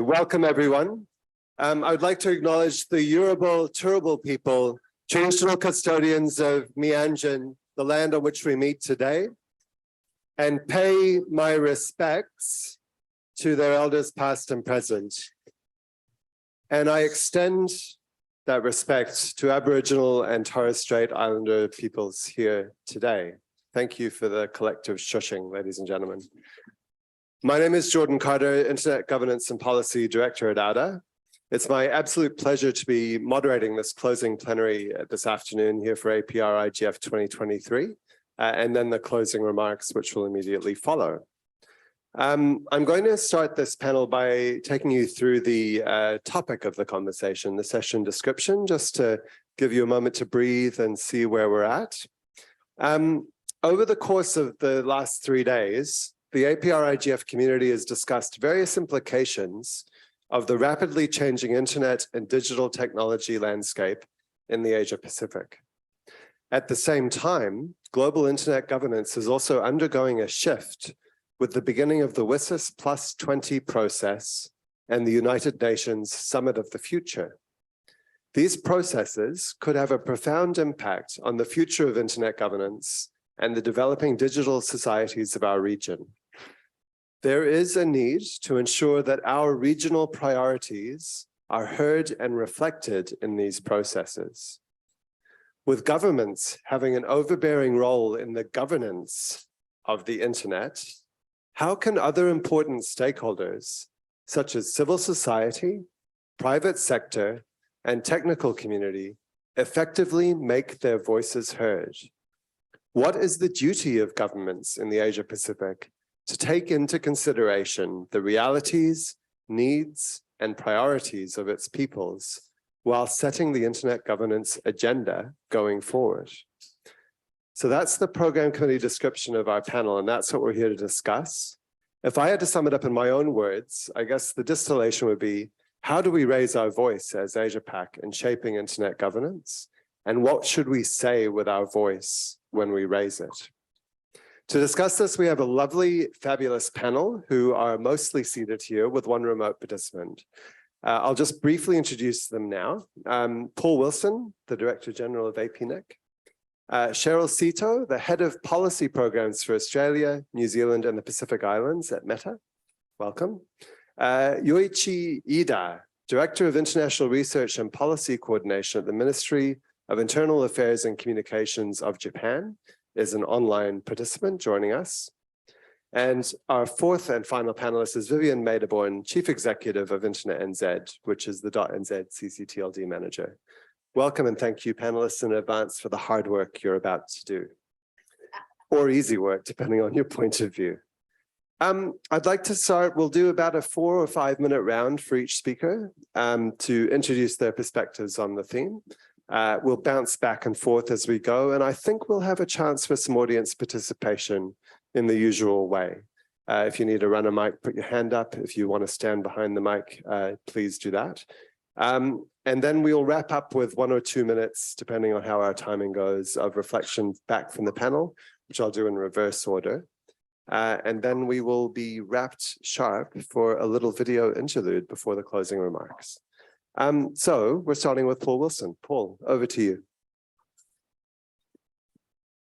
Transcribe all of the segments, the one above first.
Welcome, everyone. I would like to acknowledge the Yoruba Turrbal people, traditional custodians of Mianjin, the land on which we meet today, and pay my respects to their elders past and present. And I extend that respect to Aboriginal and Torres Strait Islander peoples here today. Thank you for the collective shushing, ladies and gentlemen. My name is Jordan Carter, Internet Governance and Policy Director at ADA. It's my absolute pleasure to be moderating this closing plenary this afternoon here for APrIGF 2023, and then the closing remarks, which will immediately follow. I'm going to start this panel by taking you through the topic of the conversation, the session description, just to give you a moment to breathe and see where we're at. Over the course of the last 3 days, the APrIGF community has discussed various implications of the rapidly changing internet and digital technology landscape in the Asia Pacific. At the same time, global internet governance is also undergoing a shift with the beginning of the WSIS Plus 20 process and the United Nations Summit of the Future. These processes could have a profound impact on the future of internet governance and the developing digital societies of our region. There is a need to ensure that our regional priorities are heard and reflected in these processes. With governments having an overbearing role in the governance of the internet, how can other important stakeholders, such as civil society, private sector, and technical community, effectively make their voices heard? What is the duty of governments in the Asia Pacific to take into consideration the realities, needs, and priorities of its peoples while setting the internet governance agenda going forward? So that's the program committee description of our panel, and that's what we're here to discuss. If I had to sum it up in my own words, I guess the distillation would be, how do we raise our voice as Asia-Pac in shaping internet governance? And what should we say with our voice when we raise it? To discuss this, we have a lovely, fabulous panel who are mostly seated here with one remote participant. I'll just briefly introduce them now. Paul Wilson, the Director General of APNIC. Cheryl Sito, the Head of Policy Programs for Australia, New Zealand, and the Pacific Islands at Meta. Welcome. Yoichi Ida, Director of International Research and Policy Coordination at the Ministry of Internal Affairs and Communications of Japan, is an online participant joining us. And our fourth and final panelist is Vivian Maderborn, Chief Executive of Internet NZ, which is the .nz CCTLD manager. Welcome and thank you, panelists, in advance for the hard work you're about to do, or easy work, depending on your point of view. I'd like to start, we'll do about a 4 or 5 minute round for each speaker to introduce their perspectives on the theme. We'll bounce back and forth as we go, and I think we'll have a chance for some audience participation in the usual way. If you need to run a mic, put your hand up. If you want to stand behind the mic, please do that. And then we'll wrap up with 1 or 2 minutes, depending on how our timing goes, of reflection back from the panel, which I'll do in reverse order. And then we will be wrapped sharp for a little video interlude before the closing remarks. So we're starting with Paul Wilson. Paul, over to you.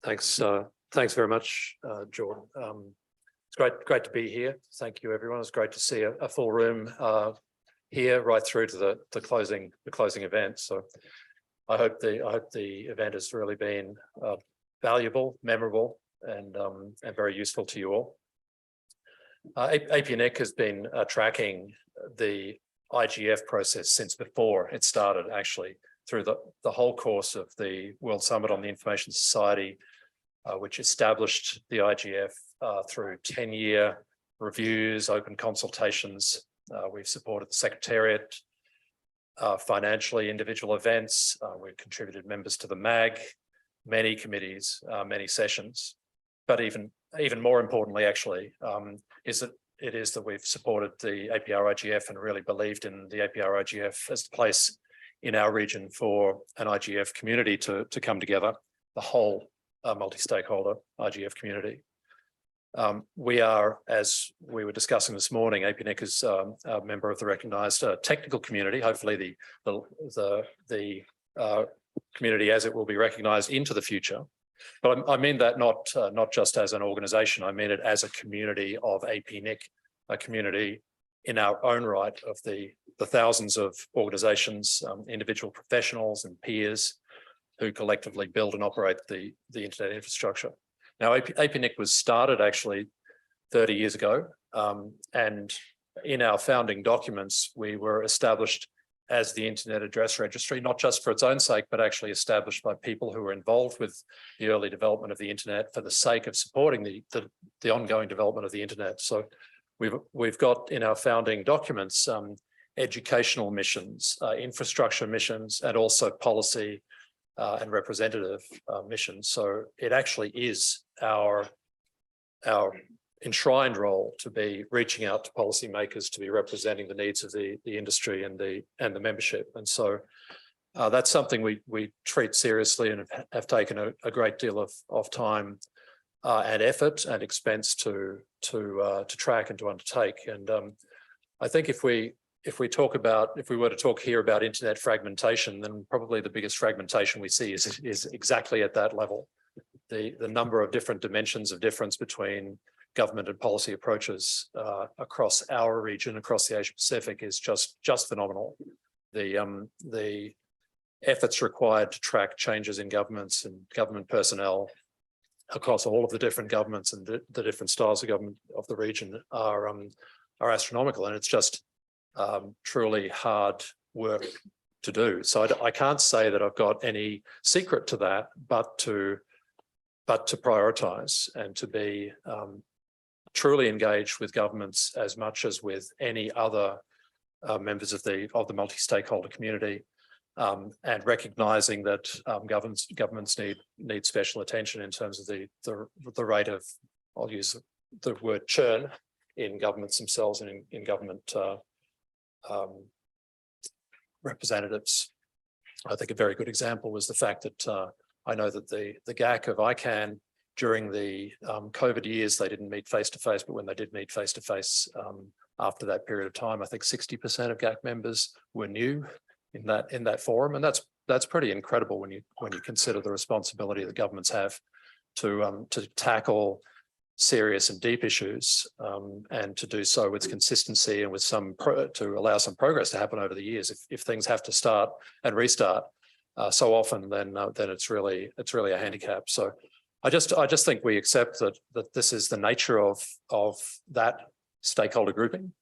Thanks very much, Jordan. It's great to be here. Thank you, everyone. It's great to see a full room here, right through to the closing event. So I hope the event has really been valuable, memorable, and very useful to you all. APNIC has been tracking the IGF process since before it started, actually, through the whole course of the World Summit on the Information Society, which established the IGF through 10-year reviews, open consultations. We've supported the Secretariat financially, individual events. We've contributed members to the MAG, many committees, many sessions. But even more importantly, actually, is that we've supported the APrIGF and really believed in the APrIGF as the place in our region for an IGF community to come together, the whole multi-stakeholder IGF community. We are, as we were discussing this morning, APrIGF is a member of the recognised technical community. Hopefully, the community as it will be recognised into the future. But I mean that not just as an organisation. I mean it as a community of APrIGF, a community in our own right of the thousands of organisations, individual professionals and peers who collectively build and operate the internet infrastructure. Now, APrIGF was started actually 30 years ago, and in our founding documents, we were established as the Internet Address Registry, not just for its own sake, but actually established by people who were involved with the early development of the internet for the sake of supporting the ongoing development of the internet. So we've got in our founding documents educational missions, infrastructure missions, and also policy and representative missions. So it actually is our enshrined role to be reaching out to policymakers, to be representing the needs of the industry and the membership. And so that's something we treat seriously and have taken a great deal of time and effort and expense to track and to undertake. And I think if we were to talk here about internet fragmentation, then probably the biggest fragmentation we see is exactly at that level. The number of different dimensions of difference between government and policy approaches across our region, across the Asia Pacific, is just phenomenal. The efforts required to track changes in governments and government personnel across all of the different governments and the different styles of government of the region are astronomical, and it's just truly hard work to do. So I can't say that I've got any secret to that, but to prioritise and to be truly engaged with governments as much as with any other members of the multi-stakeholder community, and recognising that governments need special attention in terms of the rate of, I'll use the word churn, in governments themselves and in government representatives. I think a very good example was the fact that I know that the GAC of ICANN during the COVID years, they didn't meet face-to-face, but when they did meet face-to-face after that period of time, I think 60% of GAC members were new in that forum, and that's pretty incredible when you consider the responsibility that governments have to tackle serious and deep issues, and to do so with consistency and with to allow some progress to happen over the years. If things have to start and restart so often, then it's really a handicap. So I just think we accept that this is the nature of that stakeholder grouping.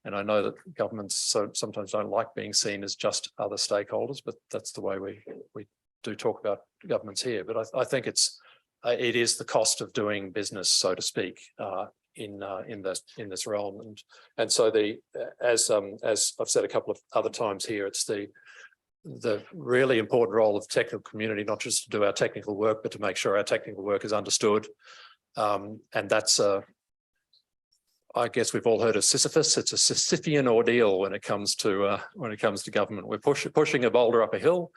And I know that governments sometimes don't like being seen as just other stakeholders, but that's the way we do talk about governments here. But I think it is the cost of doing business, so to speak, in this realm. And so as I've said a couple of other times here, it's the really important role of the technical community, not just to do our technical work, but to make sure our technical work is understood. And that's I guess we've all heard of Sisyphus. It's a Sisyphean ordeal when it comes to government. We're pushing a boulder up a hill,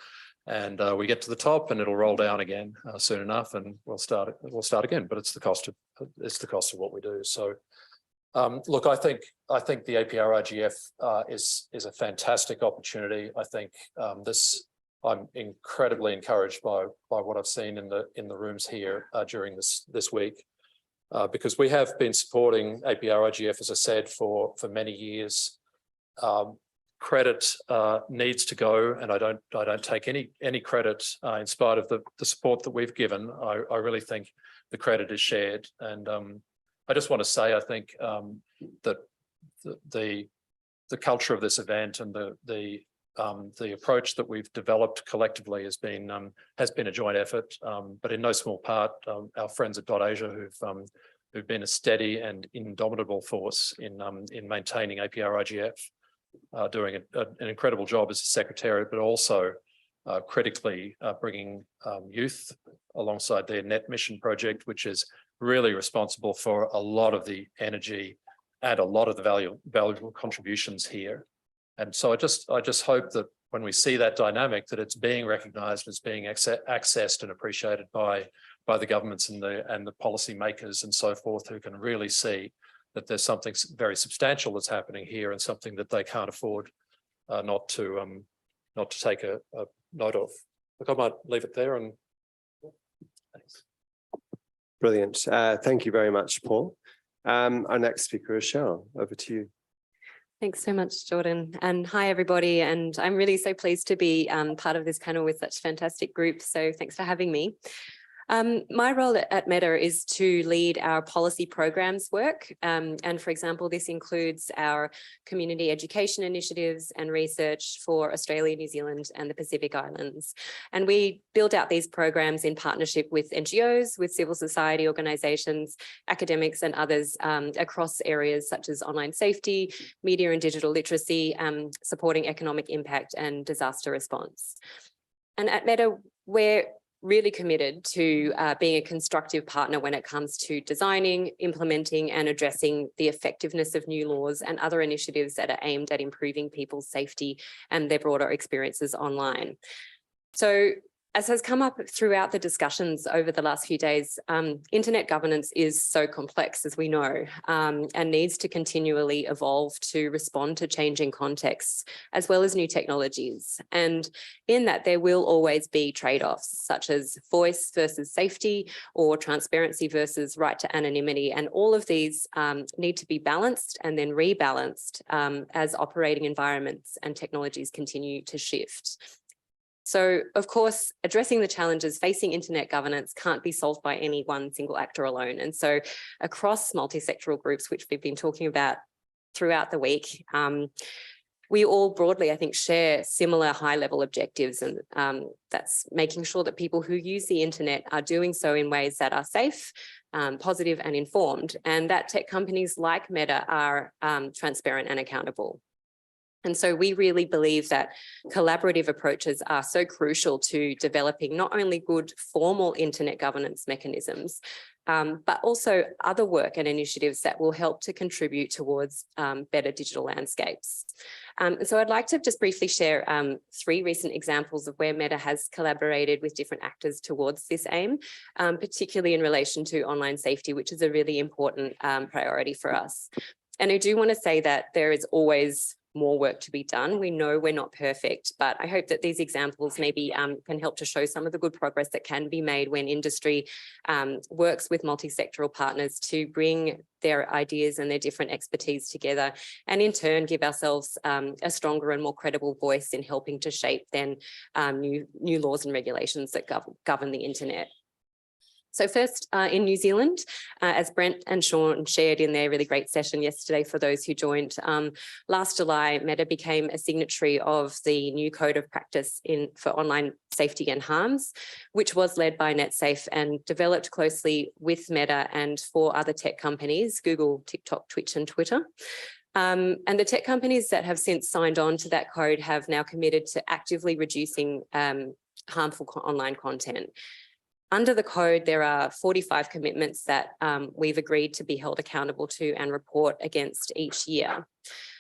and we get to the top, and it'll roll down again soon enough, and we'll start again. But it's the cost of what we do. So, look, I think the APrIGF is a fantastic opportunity. I think I'm incredibly encouraged by what I've seen in the rooms here during this week. Because we have been supporting APrIGF, as I said, for many years. Credit needs to go, and I don't take any credit in spite of the support that we've given. I really think the credit is shared, and I just want to say I think that the culture of this event and the approach that we've developed collectively has been a joint effort, but in no small part our friends at .Asia who've been a steady and indomitable force in maintaining APrIGF, doing an incredible job as a secretariat, but also critically bringing youth alongside their Net Mission project, which is really responsible for a lot of the energy and a lot of the valuable contributions here. And so I just hope that when we see that dynamic, that it's being recognised, it's being accessed and appreciated by by the governments and the policy makers and so forth, who can really see that there's something very substantial that's happening here and something that they can't afford not to take a note of. Look, I might leave it there and thanks. Brilliant. Thank you very much, Paul. Our next speaker is Cheryl. Over to you. Thanks so much, Jordan. And hi, everybody. And I'm really so pleased to be part of this panel with such fantastic groups. So thanks for having me. My role at Meta is to lead our policy programs work. And for example, this includes our community education initiatives and research for Australia, New Zealand, and the Pacific Islands. And we build out these programs in partnership with NGOs, with civil society organisations, academics, and others across areas such as online safety, media and digital literacy, supporting economic impact and disaster response. And at Meta, we're really committed to being a constructive partner when it comes to designing, implementing and addressing the effectiveness of new laws and other initiatives that are aimed at improving people's safety and their broader experiences online. So, as has come up throughout the discussions over the last few days, internet governance is so complex, as we know, and needs to continually evolve to respond to changing contexts, as well as new technologies. And in that, there will always be trade-offs, such as voice versus safety, or transparency versus right to anonymity. And all of these need to be balanced and then rebalanced as operating environments and technologies continue to shift. So, of course, addressing the challenges facing internet governance can't be solved by any one single actor alone. And so across multi-sectoral groups, which we've been talking about throughout the week, we all broadly, I think, share similar high-level objectives, and that's making sure that people who use the internet are doing so in ways that are safe, positive and informed, and that tech companies like Meta are transparent and accountable. And so we really believe that collaborative approaches are so crucial to developing not only good formal internet governance mechanisms, but also other work and initiatives that will help to contribute towards better digital landscapes. And so I'd like to just briefly share 3 recent examples of where Meta has collaborated with different actors towards this aim, particularly in relation to online safety, which is a really important priority for us. And I do want to say that there is always more work to be done. We know we're not perfect, but I hope that these examples maybe can help to show some of the good progress that can be made when industry works with multi-sectoral partners to bring their ideas and their different expertise together, and in turn give ourselves a stronger and more credible voice in helping to shape then new laws and regulations that govern the internet. So first, in New Zealand, as Brent and Sean shared in their really great session yesterday for those who joined, last July, Meta became a signatory of the new Code of Practice for Online Safety and Harms, which was led by NetSafe and developed closely with Meta and 4 other tech companies, Google, TikTok, Twitch and Twitter. And the tech companies that have since signed on to that code have now committed to actively reducing harmful online content. Under the code, there are 45 commitments that we've agreed to be held accountable to and report against each year.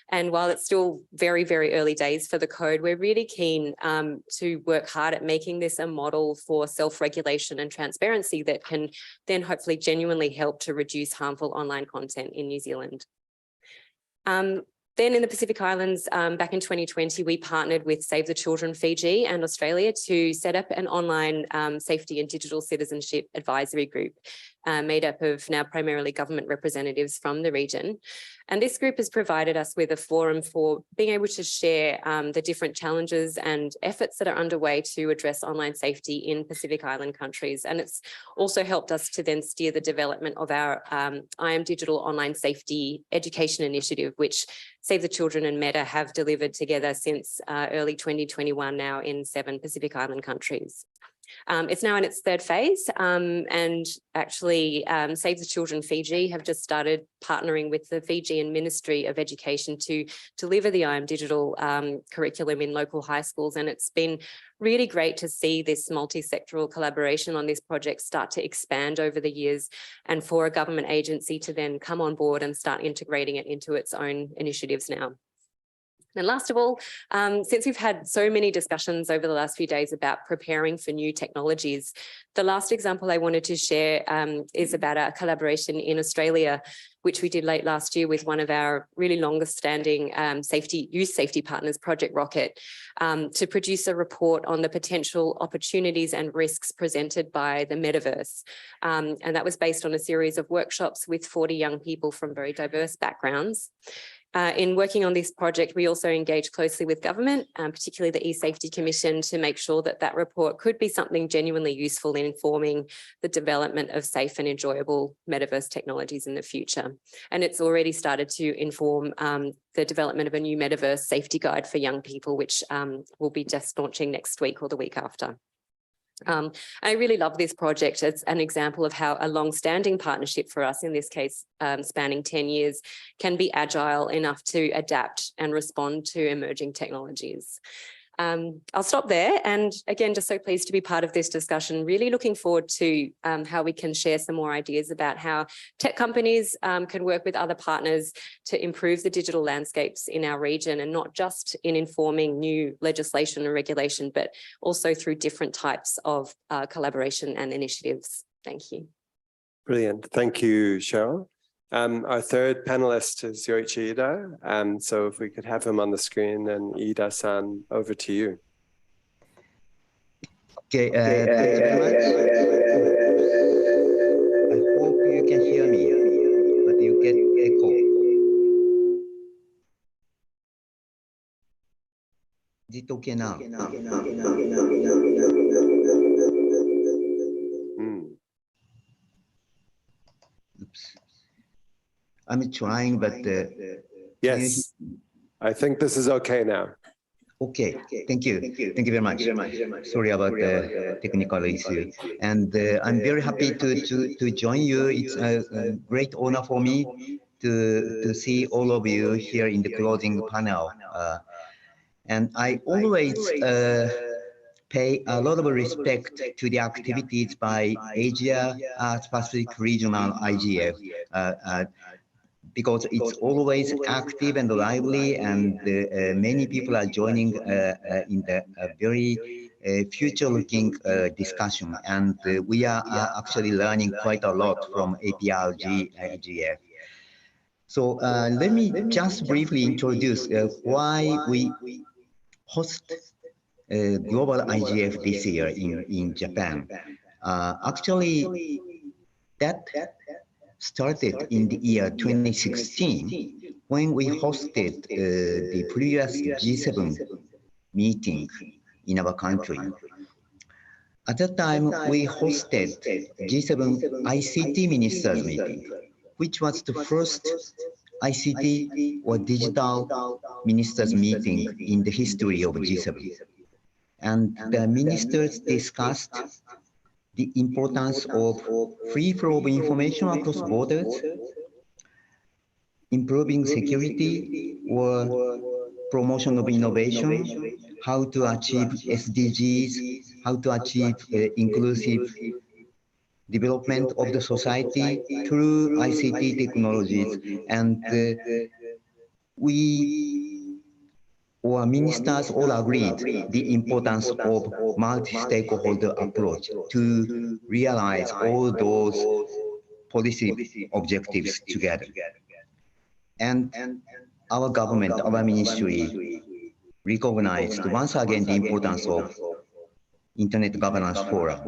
And while it's still very, very early days for the code, we're really keen to work hard at making this a model for self-regulation and transparency that can then hopefully genuinely help to reduce harmful online content in New Zealand. Then in the Pacific Islands, back in 2020, we partnered with Save the Children Fiji and Australia to set up an online safety and digital citizenship advisory group made up of now primarily government representatives from the region. And this group has provided us with a forum for being able to share the different challenges and efforts that are underway to address online safety in Pacific Island countries. And it's also helped us to then steer the development of our I Am Digital Online Safety Education Initiative, which Save the Children and Meta have delivered together since early 2021 now in 7 Pacific Island countries. It's now in its 3rd phase, and actually Save the Children Fiji have just started partnering with the Fijian Ministry of Education to deliver the I Am Digital curriculum in local high schools, and it's been really great to see this multi-sectoral collaboration on this project start to expand over the years, and for a government agency to then come on board and start integrating it into its own initiatives now. And last of all, since we've had so many discussions over the last few days about preparing for new technologies, the last example I wanted to share is about our collaboration in Australia, which we did late last year with one of our really longest standing youth safety partners, Project Rocket, to produce a report on the potential opportunities and risks presented by the metaverse. And that was based on a series of workshops with 40 young people from very diverse backgrounds. In working on this project, we also engaged closely with government, particularly the eSafety Commission, to make sure that that report could be something genuinely useful in informing the development of safe and enjoyable metaverse technologies in the future. And it's already started to inform the development of a new metaverse safety guide for young people, which will be just launching next week or the week after. I really love this project. It's an example of how a long-standing partnership for us, in this case, spanning 10 years, can be agile enough to adapt and respond to emerging technologies. I'll stop there. And again, just so pleased to be part of this discussion, really looking forward to how we can share some more ideas about how tech companies can work with other partners to improve the digital landscapes in our region, and not just in informing new legislation and regulation, but also through different types of collaboration and initiatives. Thank you. Brilliant. Thank you, Cheryl. Our third panelist is Yoichi Ida. So if we could have him on the screen, and Ida-san, over to you. Okay, thank you very much. I hope you can hear me, but you get echo. Is it okay now? Oops. I'm trying, but yes, I think this is okay now. Okay, thank you very much. Sorry about the technical issue, and I'm very happy to join you. It's a great honor for me to see all of you here in the closing panel, and I always pay a lot of respect to the activities by Asia Pacific Regional IGF. Because it's always active and lively, and many people are joining in the very future-looking discussion, and we are actually learning quite a lot from APrIGF. So let me just briefly introduce why we host Global IGF this year in Japan. Actually, that started in the year 2016 when we hosted the previous G7 meeting in our country. At that time, we hosted G7 ICT Ministers meeting, which was the first ICT or digital ministers meeting in the history of G7. And the ministers discussed the importance of free flow of information across borders, improving security or promotion of innovation, how to achieve SDGs, how to achieve inclusive development of the society through ICT technologies. And our ministers all agreed the importance of multi-stakeholder approach to realize all those policy objectives together. And our government, our ministry, recognized once again the importance of Internet Governance Forum.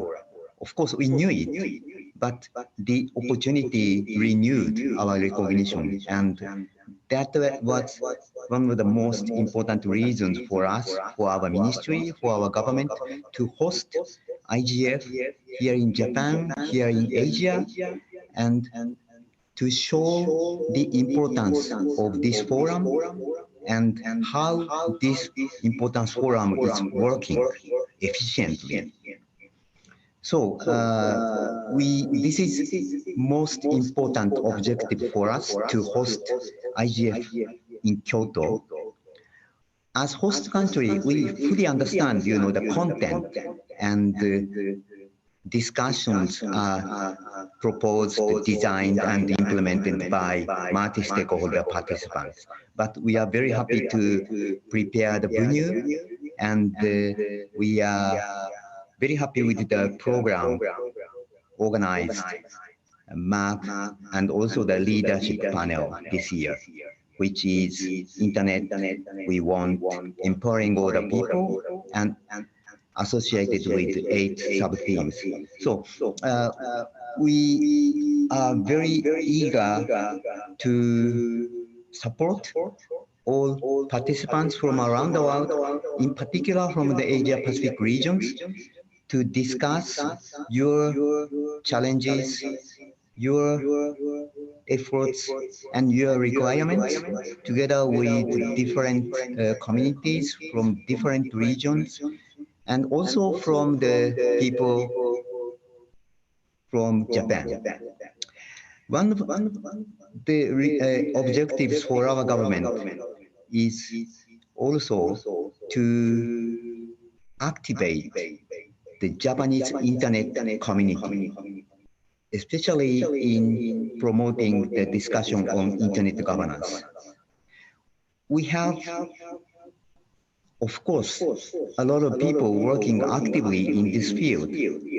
Of course, we knew it, but the opportunity renewed our recognition, and that was one of the most important reasons for us, for our ministry, for our government, to host IGF here in Japan, here in Asia, and to show the importance of this forum and how this important forum is working efficiently. So this is most important objective for us to host IGF in Kyoto. As host country, we fully understand, the content and discussions are proposed, designed, and implemented by multi-stakeholder participants. But we are very happy to prepare the venue, and we are very happy with the program organized, map, and also the leadership panel this year, which is Internet we want, empowering all the people, and associated with 8 sub-themes. So we are very eager to support all participants from around the world, in particular from the Asia Pacific regions, to discuss your challenges, your efforts, and your requirements together with different communities from different regions, and also from the people from Japan. One of the objectives for our government is also to activate the Japanese internet community, especially in promoting the discussion on internet governance. We have, of course, a lot of people working actively in this field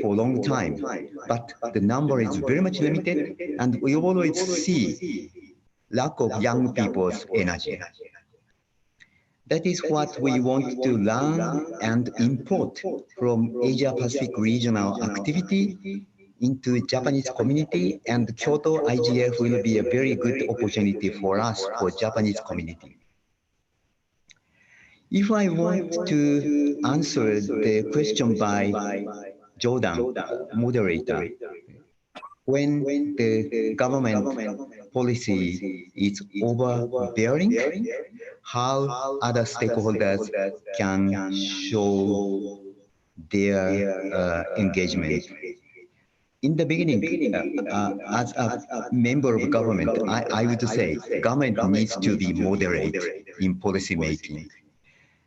for a long time, but the number is very much limited, and we always see lack of young people's energy. That is what we want to learn and import from Asia Pacific regional activity into Japanese community, and Kyoto IGF will be a very good opportunity for us, for Japanese community. If I want to answer the question by Jordan, moderator, when the government policy is overbearing, how other stakeholders can show their engagement. In the beginning, as a member of government, I would say government needs to be moderate in policy making,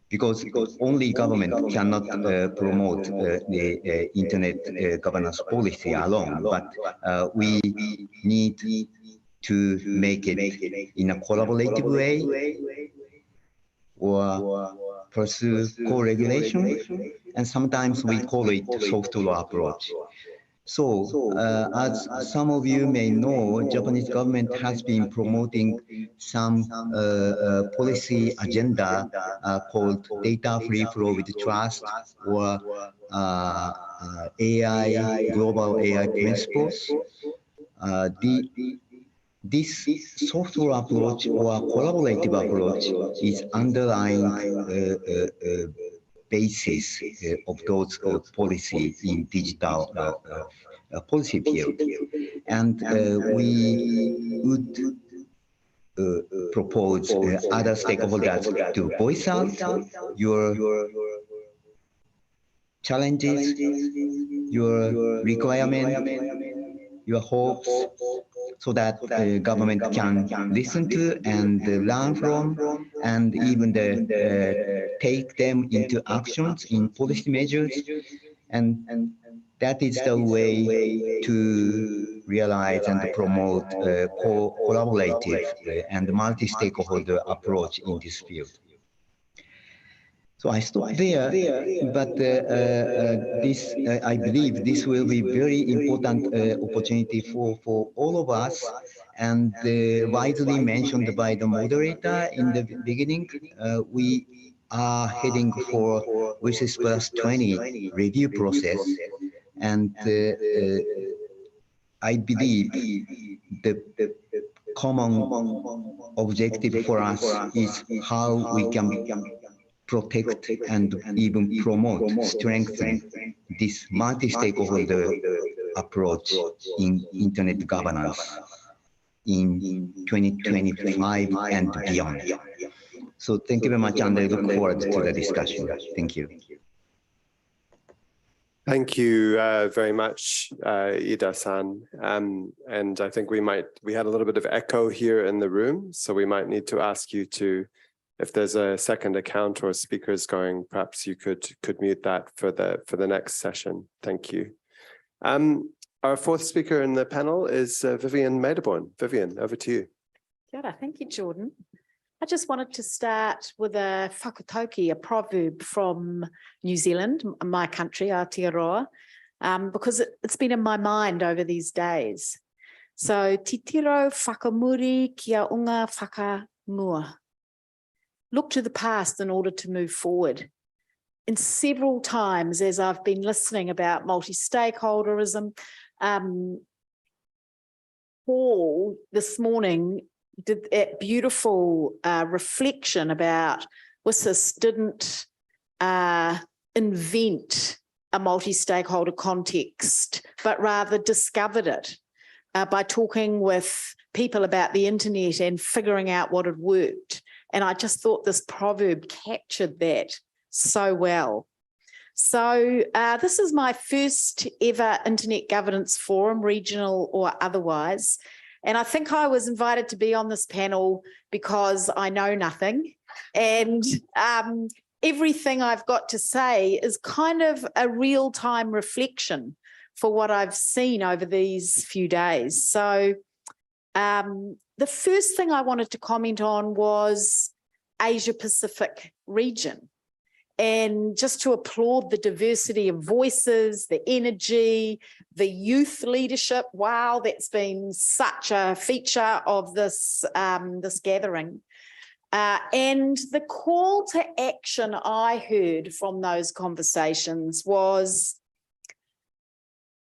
because only government cannot promote the internet governance policy alone, but we need to make it in a collaborative way or pursue co-regulation, and sometimes we call it soft law approach. So, as some of you may know, Japanese government has been promoting some policy agenda called data free flow with trust, or AI, global AI principles. This soft law approach or collaborative approach is underlying basis of those policies in digital policy field. And we would propose other stakeholders to voice out your challenges, your requirements, your hopes, so that the government can listen to and learn from, and even take them into actions in policy measures. And that is the way to realize and promote collaborative and multi-stakeholder approach in this field. So I stop there, but I believe this will be very important opportunity for all of us, and widely mentioned by the moderator in the beginning. We are heading for WSIS Plus 20 review process, and I believe the common objective for us is how we can protect and even promote, strengthen this multi-stakeholder approach in internet governance in 2025 and beyond. So thank you very much, and I look forward to the discussion. Thank you. Thank you very much, Ida-san. And I think we had a little bit of echo here in the room, so we might need to ask you to, if there's a second account or speakers going, perhaps you could mute that for the next session. Thank you. Our fourth speaker in the panel is Vivian Maderborn. Vivian, over to you. Kia ora, thank you, Jordan. I just wanted to start with a whakatauki, a proverb from New Zealand, my country, Aotearoa, because it's been in my mind over these days. So, titiro whakamuri kia unga whakamua. Look to the past in order to move forward. And several times as I've been listening about multi-stakeholderism, Paul this morning did that beautiful reflection about WSIS didn't invent a multi-stakeholder context, but rather discovered it by talking with people about the internet and figuring out what had worked. And I just thought this proverb captured that so well. So this is my first ever Internet Governance Forum, regional or otherwise. And I think I was invited to be on this panel because I know nothing. And everything I've got to say is kind of a real-time reflection for what I've seen over these few days. So the first thing I wanted to comment on was Asia Pacific region. And just to applaud the diversity of voices, the energy, the youth leadership. Wow, that's been such a feature of this, this gathering. And the call to action I heard from those conversations was,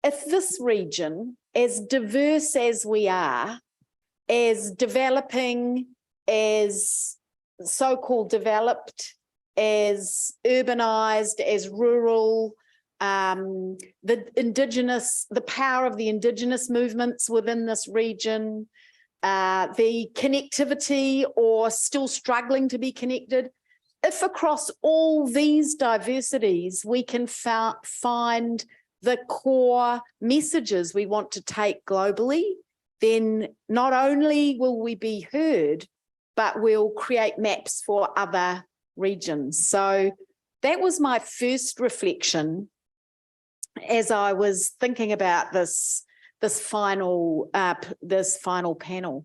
if this region, as diverse as we are, as developing, as so-called developed, as urbanised, as rural, the power of the Indigenous movements within this region, the connectivity or still struggling to be connected. If across all these diversities we can find the core messages we want to take globally, then not only will we be heard, but we'll create maps for other regions. So that was my first reflection as I was thinking about this final panel.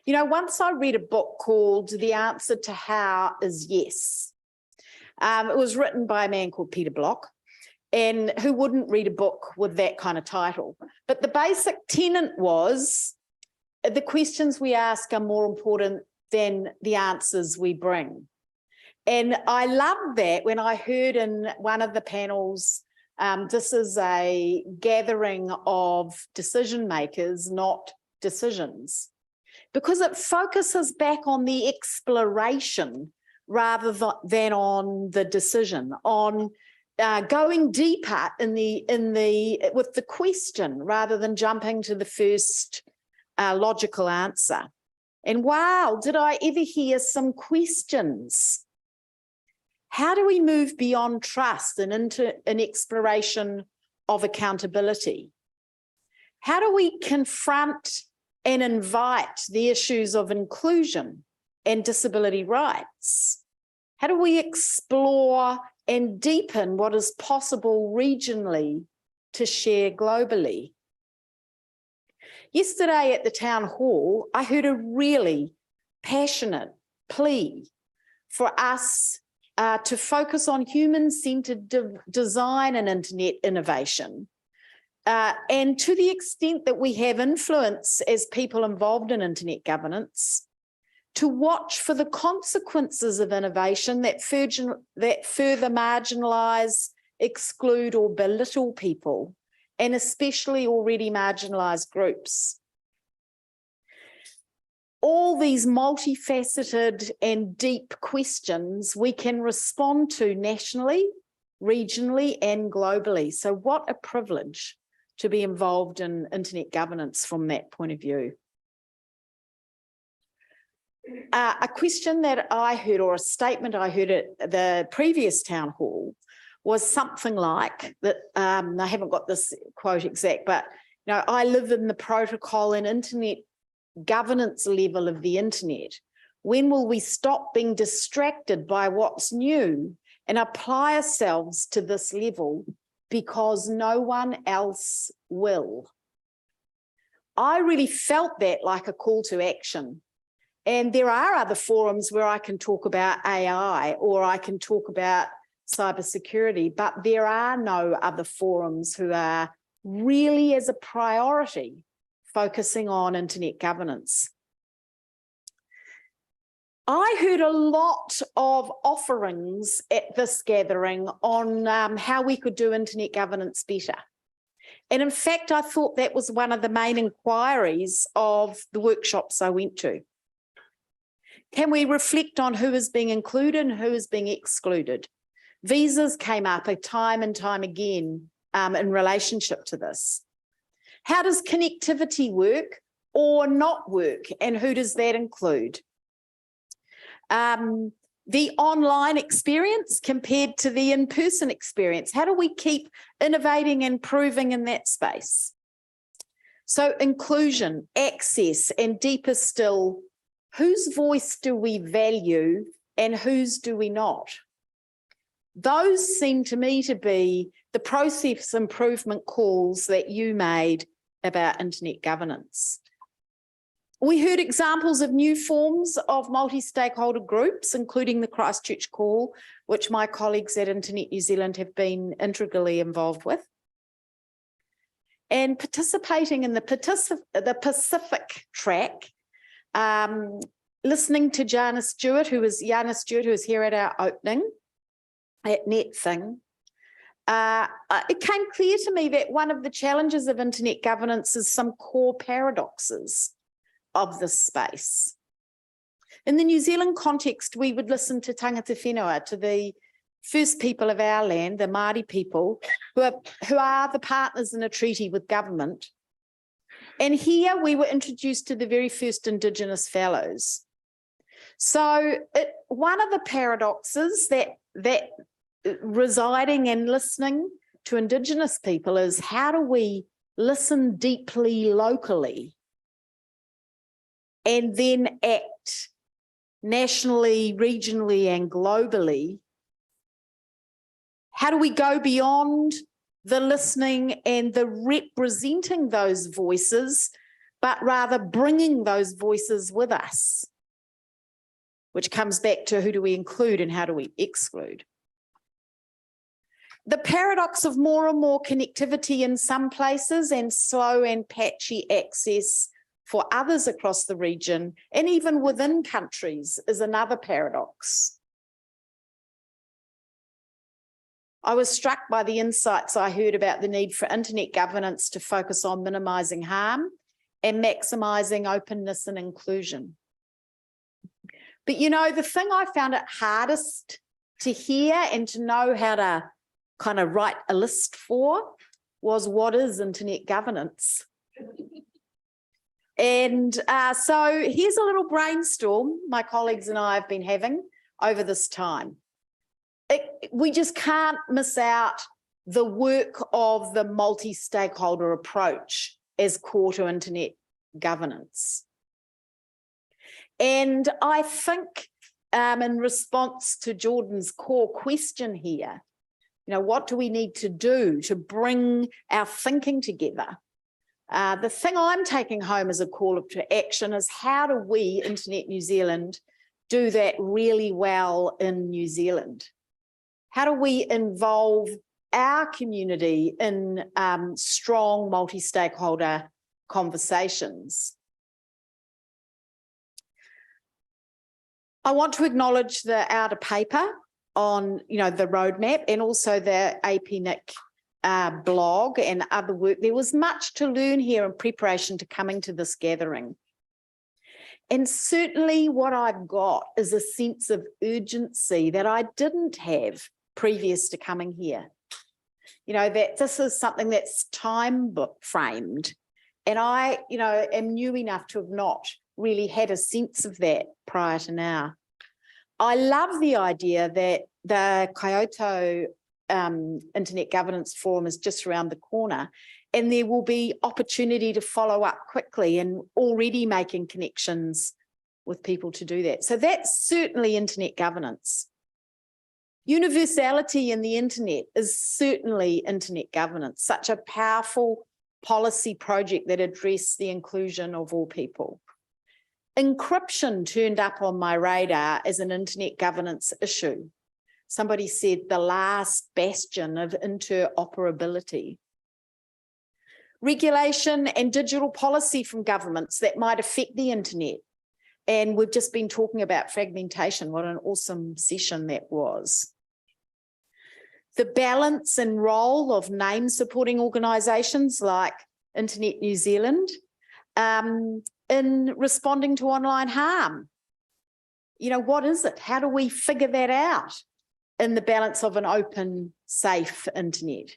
You know, once I read a book called The Answer to How is Yes. It was written by a man called Peter Block, and who wouldn't read a book with that kind of title? But the basic tenet was the questions we ask are more important than the answers we bring. And I love that when I heard in one of the panels, this is a gathering of decision makers, not decisions, because it focuses back on the exploration rather than on the decision, on going deeper with the question rather than jumping to the first logical answer. And wow, did I ever hear some questions? How do we move beyond trust and into an exploration of accountability? How do we confront and invite the issues of inclusion and disability rights? How do we explore and deepen what is possible regionally to share globally? Yesterday at the town hall, I heard a really passionate plea for us to focus on human-centered design and internet innovation. And to the extent that we have influence as people involved in internet governance, to watch for the consequences of innovation that further marginalise, exclude or belittle people, and especially already marginalised groups. All these multifaceted and deep questions we can respond to nationally, regionally, and globally. So what a privilege to be involved in internet governance from that point of view. A question that I heard, or a statement I heard at the previous town hall, was something like that. I haven't got this quote exact, but you know, I live in the protocol and internet governance level of the internet. When will we stop being distracted by what's new and apply ourselves to this level because no one else will. I really felt that like a call to action. And there are other forums where I can talk about AI or I can talk about cybersecurity, but there are no other forums who are really as a priority focusing on internet governance. I heard a lot of offerings at this gathering on how we could do internet governance better. And in fact, I thought that was one of the main inquiries of the workshops I went to. Can we reflect on who is being included and who is being excluded? Visas came up time and time again in relationship to this. How does connectivity work or not work, and who does that include? The online experience compared to the in-person experience. How do we keep innovating and improving in that space? So inclusion, access, and deeper still, whose voice do we value and whose do we not? Those seem to me to be the process improvement calls that you made about internet governance. We heard examples of new forms of multi-stakeholder groups, including the Christchurch Call, which my colleagues at Internet New Zealand have been integrally involved with. And participating in the Pacific track, listening to Jana Stewart, who is here at our opening at NetThing, it came clear to me that one of the challenges of internet governance is some core paradoxes of this space. In the New Zealand context, we would listen to tangata whenua, to the first people of our land, the Māori people, who are the partners in a treaty with government. And here we were introduced to the very first Indigenous fellows. So one of the paradoxes that residing and listening to Indigenous people is, how do we listen deeply locally and then act nationally, regionally, and globally? How do we go beyond the listening and the representing those voices, but rather bringing those voices with us? Which comes back to, who do we include and how do we exclude? The paradox of more and more connectivity in some places and slow and patchy access for others across the region and even within countries is another paradox. I was struck by the insights I heard about the need for internet governance to focus on minimising harm and maximising openness and inclusion. But you know, the thing I found it hardest to hear and to know how to kind of write a list for was, what is internet governance? And so here's a little brainstorm my colleagues and I have been having over this time. We just can't miss out the work of the multi-stakeholder approach as core to internet governance. And I think in response to Jordan's core question here, you know, what do we need to do to bring our thinking together? The thing I'm taking home as a call to action is, how do we, Internet New Zealand, do that really well in New Zealand? How do we involve our community in strong multi-stakeholder conversations? I want to acknowledge the outer paper on, you know, the roadmap, and also the APrIGF blog and other work. There was much to learn here in preparation to coming to this gathering. And certainly what I've got is a sense of urgency that I didn't have previous to coming here. You know, that this is something that's time framed. And I, you know, am new enough to have not really had a sense of that prior to now. I love the idea that the Kyoto Internet Governance Forum is just around the corner, and there will be opportunity to follow up quickly and already making connections with people to do that. So that's certainly internet governance. Universality in the internet is certainly internet governance, such a powerful policy project that addressed the inclusion of all people. Encryption turned up on my radar as an internet governance issue. Somebody said the last bastion of interoperability. Regulation and digital policy from governments that might affect the internet. And we've just been talking about fragmentation. What an awesome session that was. The balance and role of name supporting organisations like Internet New Zealand in responding to online harm. You know, what is it? How do we figure that out in the balance of an open, safe internet?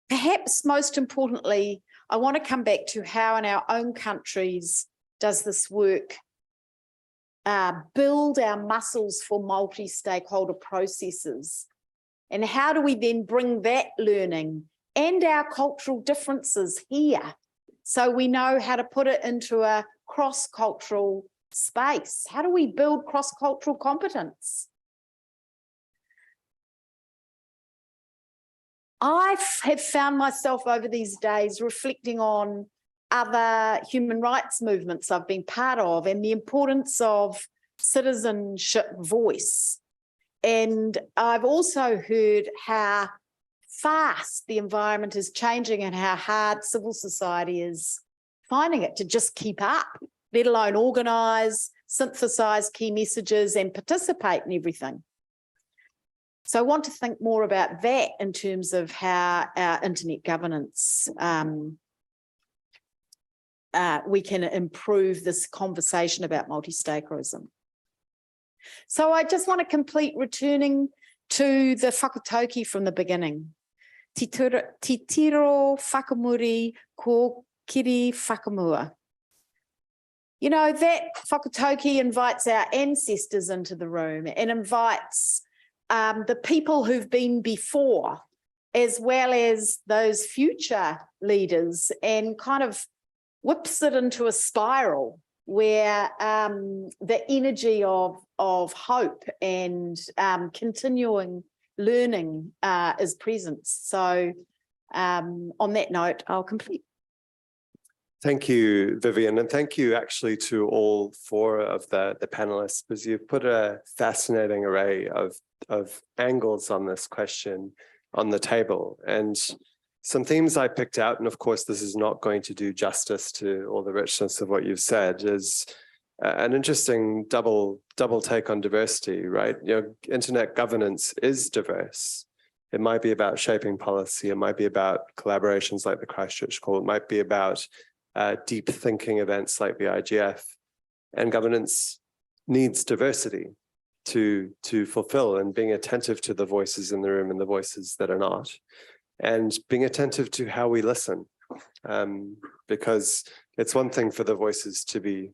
Perhaps most importantly, I want to come back to how in our own countries does this work build our muscles for multi-stakeholder processes, and how do we then bring that learning and our cultural differences here so we know how to put it into a cross-cultural space? How do we build cross-cultural competence? I have found myself over these days reflecting on other human rights movements I've been part of and the importance of citizenship voice. And I've also heard how fast the environment is changing and how hard civil society is finding it to just keep up, let alone organise, synthesise key messages and participate in everything. So I want to think more about that in terms of how our internet governance, we can improve this conversation about multi-stakerism. So I just want to complete returning to the whakatauki from the beginning. Titiro whakamuri ko kiri whakamua. You know, that whakatauki invites our ancestors into the room and invites the people who've been before, as well as those future leaders, and kind of whips it into a spiral where the energy of hope and continuing learning is present. So on that note, I'll complete. Thank you, Vivian, and thank you actually to all four of the panelists, because you've put a fascinating array of angles on this question on the table. And some themes I picked out, and of course this is not going to do justice to all the richness of what you've said, is an interesting double take on diversity, right? You know, internet governance is diverse. It might be about shaping policy, it might be about collaborations like the Christchurch Call, it might be about deep thinking events like the IGF, and governance needs diversity to fulfill, and being attentive to the voices in the room and the voices that are not, and being attentive to how we listen, because it's one thing for the voices to be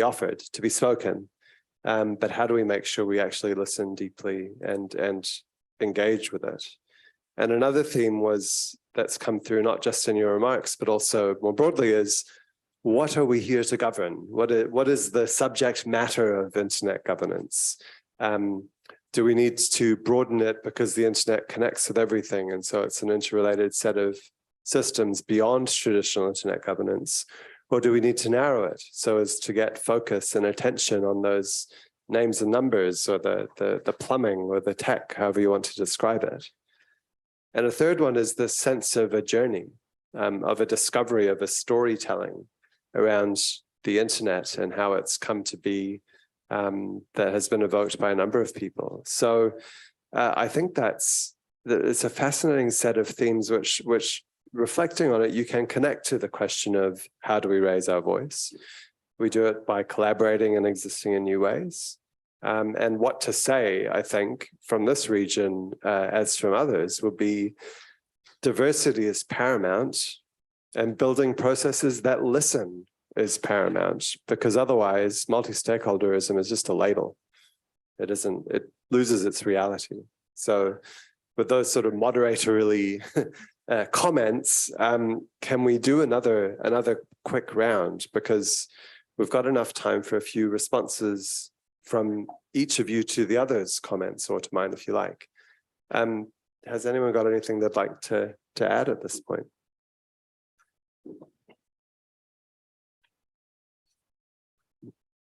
offered, to be spoken, but how do we make sure we actually listen deeply and engage with it? And another theme that's come through not just in your remarks, but also more broadly, is what are we here to govern? What is the subject matter of internet governance? Do we need to broaden it because the internet connects with everything, and so it's an interrelated set of systems beyond traditional internet governance? Or do we need to narrow it so as to get focus and attention on those names and numbers, or the plumbing or the tech, however you want to describe it? And a third one is this sense of a journey, of a discovery, of a storytelling around the internet and how it's come to be, that has been evoked by a number of people. So I think it's a fascinating set of themes which reflecting on it, you can connect to the question of how do we raise our voice? We do it by collaborating and existing in new ways. And what to say, I think, from this region, as from others, would be diversity is paramount, and building processes that listen is paramount, because otherwise multi-stakeholderism is just a label. It loses its reality. So with those sort of moderatorily comments, can we do another quick round? Because we've got enough time for a few responses from each of you to the others' comments, or to mine if you like. Has anyone got anything they'd like to add at this point?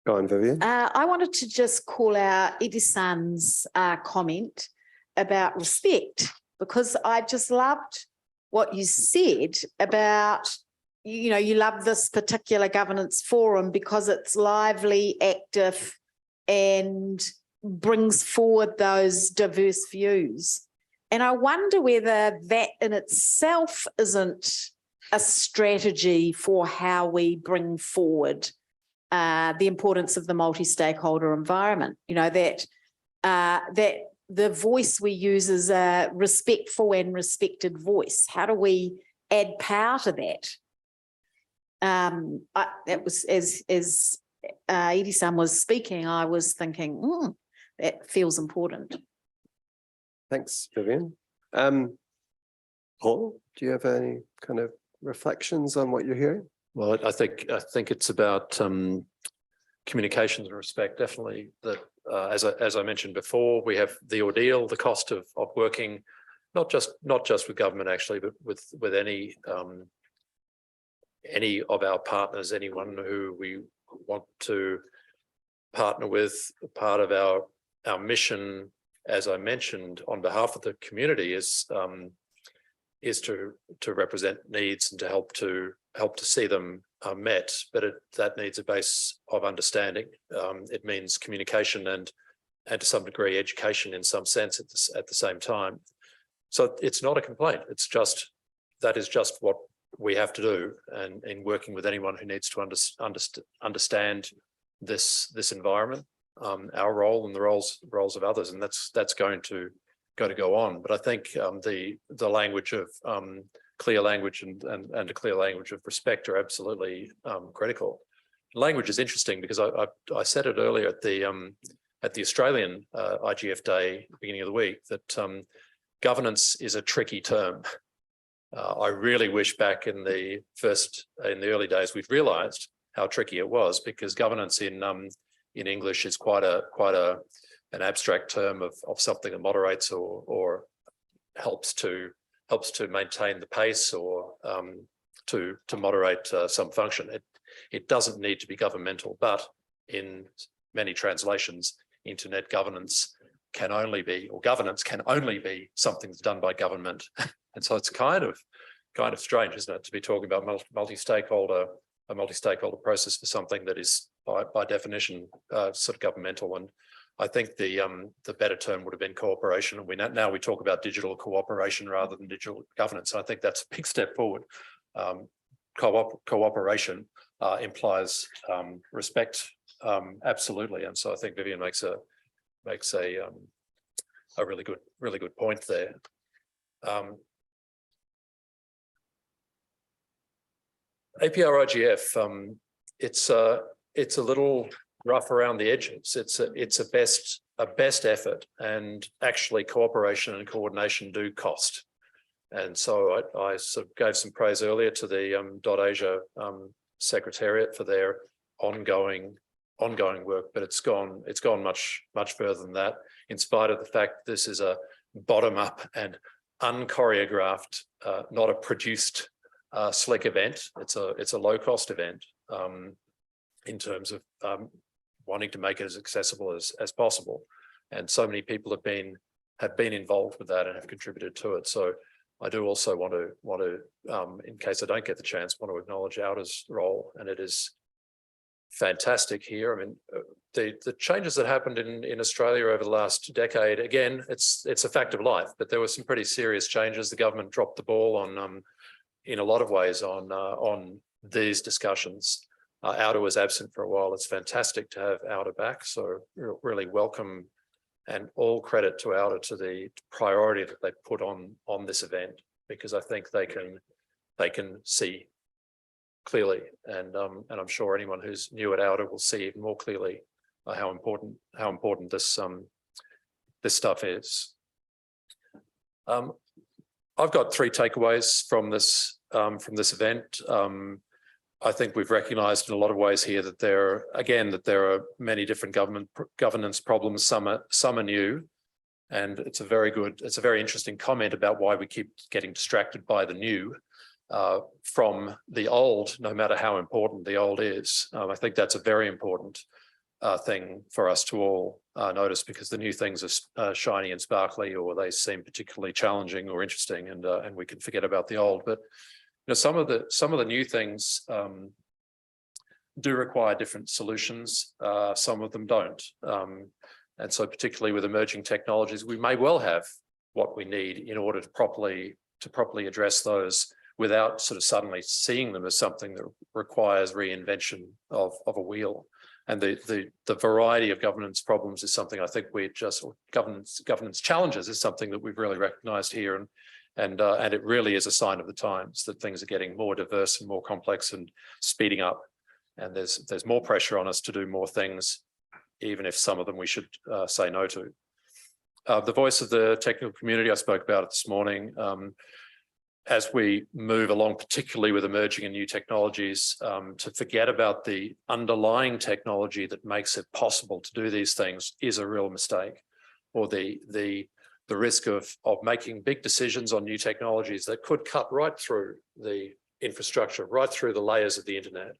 Go on, Vivian. I wanted to just call out Edi-san's comment about respect, because I just loved what you said about, you know, you love this particular governance forum because it's lively, active, and brings forward those diverse views. And I wonder whether that in itself isn't a strategy for how we bring forward the importance of the multi-stakeholder environment. You know, that the voice we use is a respectful and respected voice. How do we add power to that? That was as Edi-san was speaking, I was thinking, that feels important. Thanks, Vivian. Paul, do you have any kind of reflections on what you're hearing? Well, I think it's about communications and respect. Definitely, that as I mentioned before, we have the ordeal, the cost of working, not just with government actually, but with any of our partners, anyone who we want to partner with. Part of our mission, as I mentioned, on behalf of the community, is to represent needs and to help to see them met, but that needs a base of understanding. It means communication and to some degree education in some sense at the same time. So it's not a complaint. It's just, that is just what we have to do, and in working with anyone who needs to understand this environment, our role and the roles of others, and that's going to go on. But I think the language of clear language and a clear language of respect are absolutely critical. Language is interesting because I said it earlier at the Australian IGF Day, beginning of the week, that governance is a tricky term. I really wish back in the early days we'd realised how tricky it was, because governance in English is quite an abstract term of something that moderates or helps to maintain the pace, or to moderate some function. It doesn't need to be governmental, but in many translations, internet governance can only be, or governance can only be, something that's done by government. And so it's kind of strange, isn't it, to be talking about a multi-stakeholder process for something that is by definition sort of governmental. And I think the better term would have been cooperation. And now we talk about digital cooperation rather than digital governance. And I think that's a big step forward. Cooperation implies respect, absolutely. And so I think Vivian makes a really good point there. APrIGF, it's a little rough around the edges. It's a best effort, and actually cooperation and coordination do cost. And so I sort of gave some praise earlier to the .Asia Secretariat for their ongoing work, but it's gone much further than that. In spite of the fact this is a bottom-up and unchoreographed, not a produced slick event. It's a low-cost event in terms of wanting to make it as accessible as possible. And so many people have been involved with that and have contributed to it. So I do also want to in case I don't get the chance, want to acknowledge Auta's role, and it is fantastic here. I mean, the changes that happened in Australia over the last decade, again, it's a fact of life, but there were some pretty serious changes. The government dropped the ball on in a lot of ways on these discussions. Auta was absent for a while. It's fantastic to have Auta back. So really welcome, and all credit to Auta to the priority that they put on this event, because I think they can see clearly, and I'm sure anyone who's new at Auta will see even more clearly how important this stuff is. I've got 3 takeaways from this event. I think we've recognised in a lot of ways here that there are many different governance problems. Some are new, and it's a very interesting comment about why we keep getting distracted by the new from the old, no matter how important the old is. I think that's a very important thing for us to all notice, because the new things are shiny and sparkly, or they seem particularly challenging or interesting, and we can forget about the old. But some of the new things do require different solutions. Some of them don't, and so particularly with emerging technologies, we may well have what we need in order to properly address those, without sort of suddenly seeing them as something that requires reinvention of a wheel. And the variety of governance problems is something I think governance challenges is something that we've really recognised here, and it really is a sign of the times that things are getting more diverse and more complex and speeding up. And there's more pressure on us to do more things, even if some of them we should say no to. The voice of the technical community, I spoke about it this morning. As we move along, particularly with emerging and new technologies, to forget about the underlying technology that makes it possible to do these things is a real mistake, or the risk of making big decisions on new technologies that could cut right through the infrastructure, right through the layers of the internet,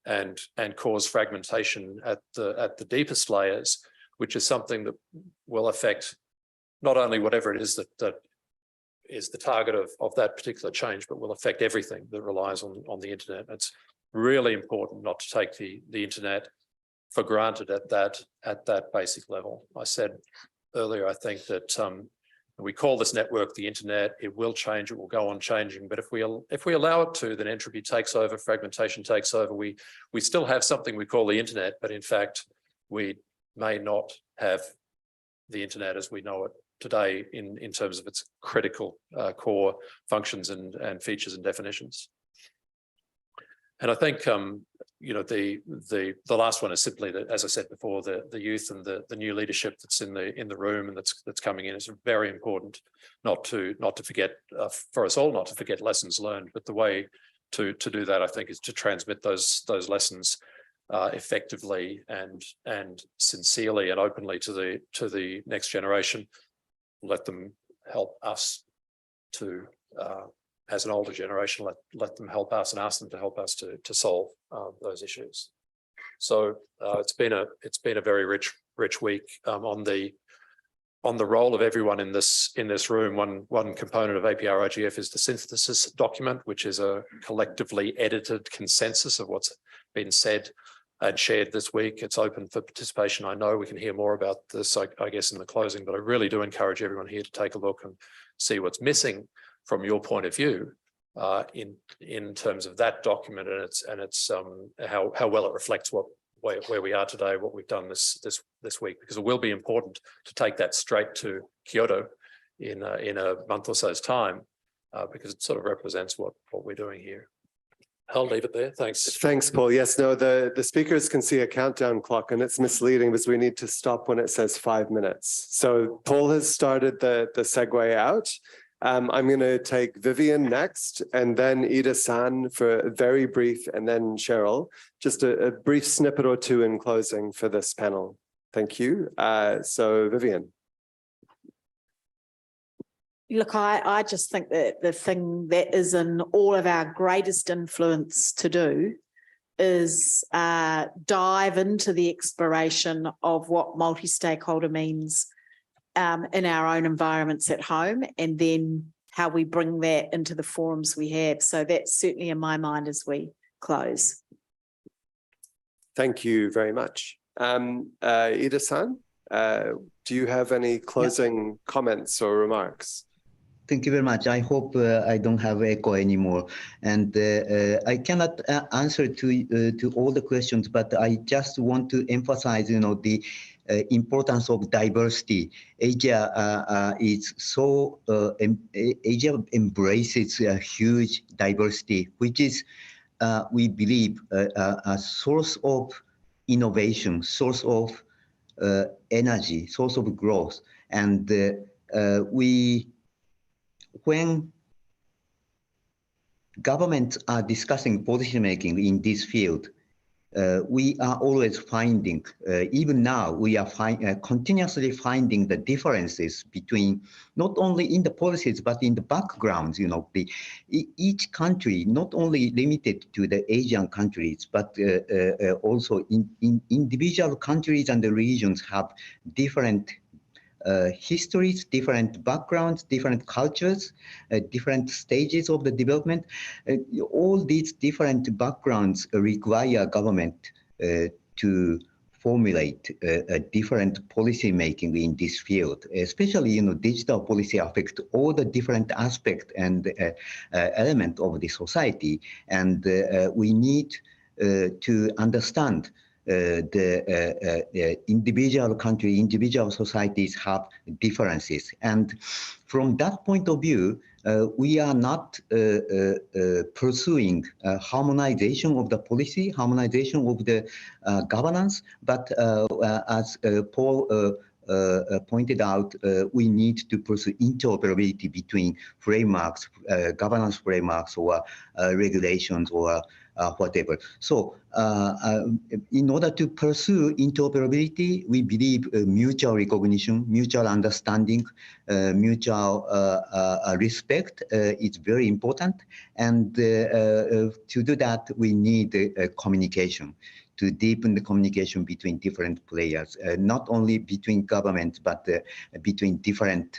and cause fragmentation at the deepest layers, which is something that will affect not only whatever it is that is the target of that particular change, but will affect everything that relies on the internet. It's really important not to take the internet for granted at that basic level. I said earlier, I think that we call this network the internet. It will change, it will go on changing, but if we allow it to, then entropy takes over, fragmentation takes over. We still have something we call the internet, but in fact, we may not have the internet as we know it today in terms of its critical core functions and features and definitions. And I think the last one is simply that, as I said before, the youth and the new leadership that's in the room and that's coming in is very important. Not to forget, for us all not to forget lessons learned, but the way to do that, I think, is to transmit those lessons effectively and sincerely and openly to the next generation. Let them help us to, as an older generation, let them help us and ask them to help us to solve those issues. So it's been a very rich week on the role of everyone in this room. One component of APrIGF is the synthesis document, which is a collectively edited consensus of what's been said and shared this week. It's open for participation. I know we can hear more about this, I guess, in the closing, but I really do encourage everyone here to take a look and see what's missing from your point of view in terms of that document and its how well it reflects where we are today, what we've done this week, because it will be important to take that straight to Kyoto in a month or so's time, because it sort of represents what we're doing here. I'll leave it there. Thanks. Thanks, Paul. Yes, no, the speakers can see a countdown clock, and it's misleading because we need to stop when it says 5 minutes. So Paul has started the segue out. I'm going to take Vivian next, and then Ida-san for a very brief, and then Cheryl. Just a brief snippet or two in closing for this panel. Thank you. So Vivian. Look, I just think that the thing that is in all of our greatest influence to do is dive into the exploration of what multi-stakeholder means in our own environments at home, and then how we bring that into the forums we have. So that's certainly in my mind as we close. Thank you very much. Ida-san, do you have any closing comments or remarks? Thank you very much. I hope I don't have echo anymore. And I cannot answer to all the questions, but I just want to emphasize, the importance of diversity. Asia is so, Asia embraces a huge diversity, which is, we believe, a source of innovation, source of energy, source of growth. And when governments are discussing policy making in this field, we are always finding, even now, we are continuously finding the differences between not only in the policies, but in the backgrounds, each country, not only limited to the Asian countries, but also in individual countries and the regions have different histories, different backgrounds, different cultures, different stages of the development. All these different backgrounds require government to formulate a different policy making in this field, especially digital policy affect all the different aspects and element of the society, and we need to understand the individual country, individual societies have differences. And from that point of view, we are not pursuing harmonization of the policy, harmonization of the governance, but as Paul pointed out, we need to pursue interoperability between frameworks, governance frameworks or regulations or whatever. So in order to pursue interoperability, we believe mutual recognition, mutual understanding, mutual respect is very important. And to do that, we need communication, to deepen the communication between different players, not only between governments, but between different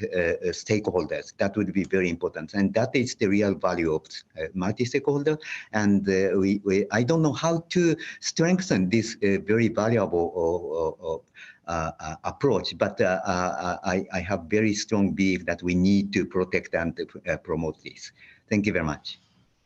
stakeholders. That would be very important. And that is the real value of multi-stakeholder. And I don't know how to strengthen this very valuable approach, but I have very strong belief that we need to protect and promote this. Thank you very much.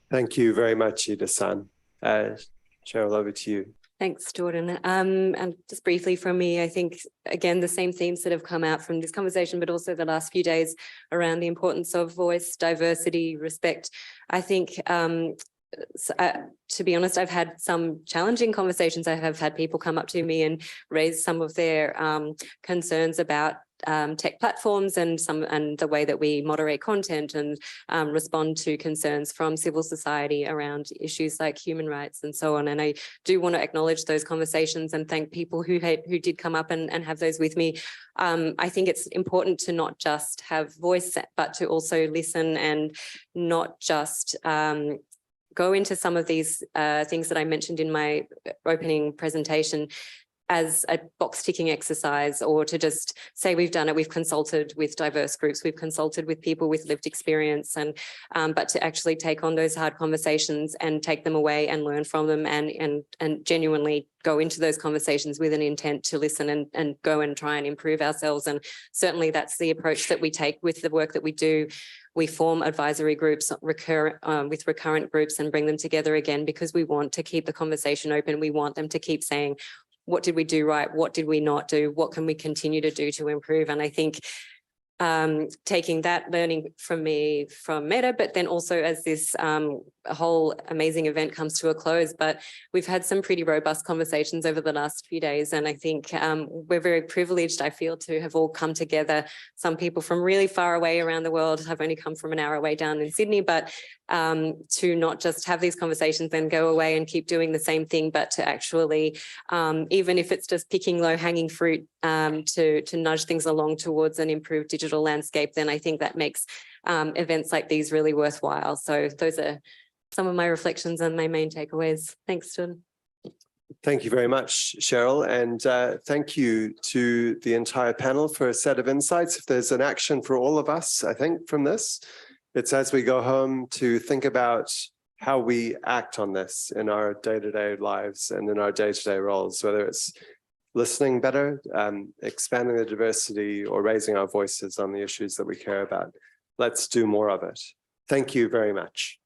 Thank you very much, Ida-san. Cheryl, over to you. Thanks, Jordan. And just briefly from me, I think, again, the same themes that have come out from this conversation, but also the last few days around the importance of voice, diversity, respect. I think, to be honest, I've had some challenging conversations. I have had people come up to me and raise some of their concerns about tech platforms and the way that we moderate content and respond to concerns from civil society around issues like human rights and so on. And I do want to acknowledge those conversations and thank people who did come up and have those with me. I think it's important to not just have voice, but to also listen and not just go into some of these things that I mentioned in my opening presentation as a box ticking exercise, or to just say we've done it, we've consulted with diverse groups, we've consulted with people with lived experience, and but to actually take on those hard conversations and take them away and learn from them and genuinely go into those conversations with an intent to listen and go and try and improve ourselves. And certainly that's the approach that we take with the work that we do. We form advisory groups with recurrent groups and bring them together again because we want to keep the conversation open. We want them to keep saying, what did we do right? What did we not do? What can we continue to do to improve? And I think taking that learning from me from Meta, but then also as this whole amazing event comes to a close, but we've had some pretty robust conversations over the last few days. And I think we're very privileged, I feel, to have all come together. Some people from really far away around the world have only come from an hour away down in Sydney, but to not just have these conversations and go away and keep doing the same thing, but to actually, even if it's just picking low-hanging fruit, to nudge things along towards an improved digital landscape, then I think that makes events like these really worthwhile. So those are some of my reflections and my main takeaways. Thanks, Jordan. Thank you very much, Cheryl, and thank you to the entire panel for a set of insights. If there's an action for all of us, I think, from this, it's as we go home to think about how we act on this in our day-to-day lives and in our day-to-day roles, whether it's listening better, expanding the diversity, or raising our voices on the issues that we care about. Let's do more of it. Thank you very much.